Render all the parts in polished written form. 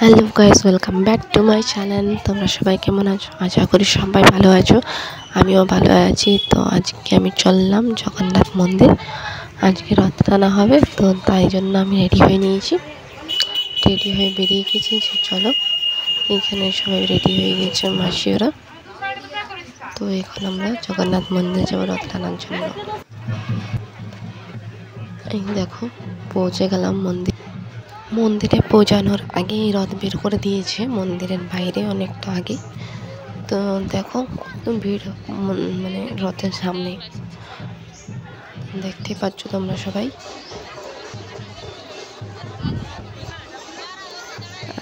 Hello guys, welcome back to my channel. তোমরা সবাই কেমন আছো? আশা করি সবাই ভালো আছো, আমিও ভালো আছি। তো আজকে আমি চললাম জগন্নাথ মন্দির। আজকে রথ টানা হবে, তো তাই জন্য আমি রেডি হয়ে নিয়েছি। রেডি হয়ে বেরিয়ে গেছি যে চলো, এখানে সবাই রেডি হয়ে গেছে মাসিওরা। তো এখন আমরা জগন্নাথ মন্দিরে যাবো রথ টানার জন্য। এই দেখো, পৌঁছে গেলাম মন্দিরে পৌঁছানোর আগেই রথ বের করে দিয়েছে মন্দিরের বাইরে অনেকটা আগে। তো দেখো কত ভিড়, মানে রথের সামনে দেখতে পাচ্ছ তোমরা সবাই।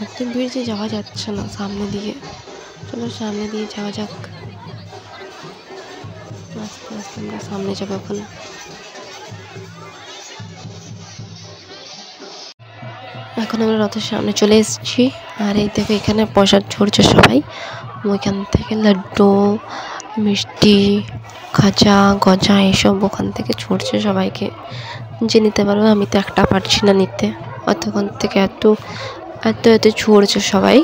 এত ভিড় যে যাওয়া যাচ্ছে না সামনে দিয়ে। চলো সামনে দিয়ে যাওয়া যাক, আস্তে আস্তে আমরা সামনে যাবো এখন আমরা রথের সামনে চলে এসেছি। আর এই দেখো এখানে প্রসাদ ছড়ছে সবাই। ওইখান থেকে লাড্ডু, মিষ্টি, খাজা, গজা এসব ওখান থেকে ছড়ছে সবাইকে, যে নিতে পারবে। আমি তো একটা পারছি না নিতে, অতক্ষণ থেকে এত এত এত ছড়ছে সবাই,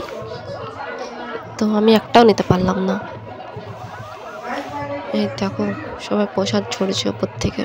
তো আমি একটাও নিতে পারলাম না। এই দেখো সবাই প্রসাদ ছড়ছে ওপর থেকে।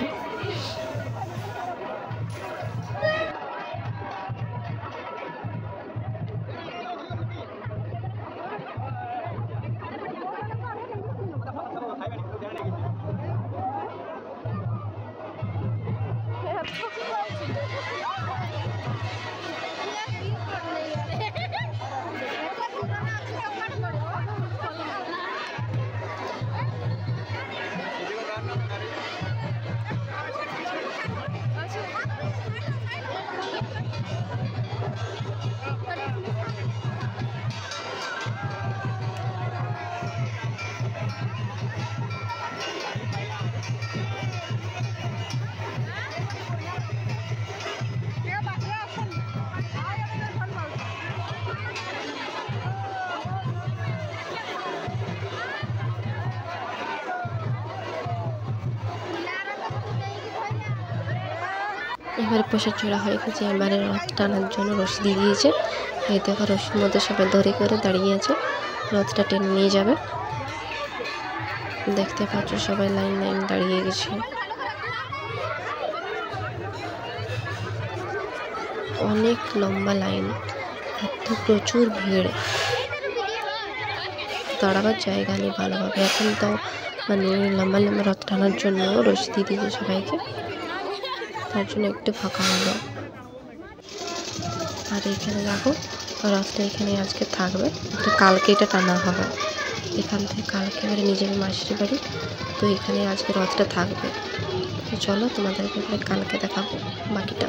এবারে প্রসাদ চড়া হয়ে গেছে, এবারে রথ টানার জন্য রশি দিয়ে দিয়েছে। এই দেখো রশির মধ্যে সবাই ধরে করে দাঁড়িয়ে আছে, রথটা টেনে নিয়ে যাবে। দেখতে পাচ্ছ সবাই লাইন লাইন দাঁড়িয়ে গেছে, অনেক লম্বা লাইন, এত প্রচুর ভিড়, দাঁড়াবার জায়গা নেই ভালোভাবে। এখন তো মানে লম্বা লম্বা রথ টানার জন্য রশি দিয়ে দিয়েছে সবাইকে, তার জন্য একটু ফাঁকা হলো। আর এখানে দেখো রথটা এখানে আজকে থাকবে, তো কালকে এটা টানা হবে। এখান থেকে কালকে এবারে নিজের মাসির বাড়ি, তো এখানে আজকে রথটা থাকবে। তো চলো তোমাদেরকে কালকে দেখাবো বাকিটা।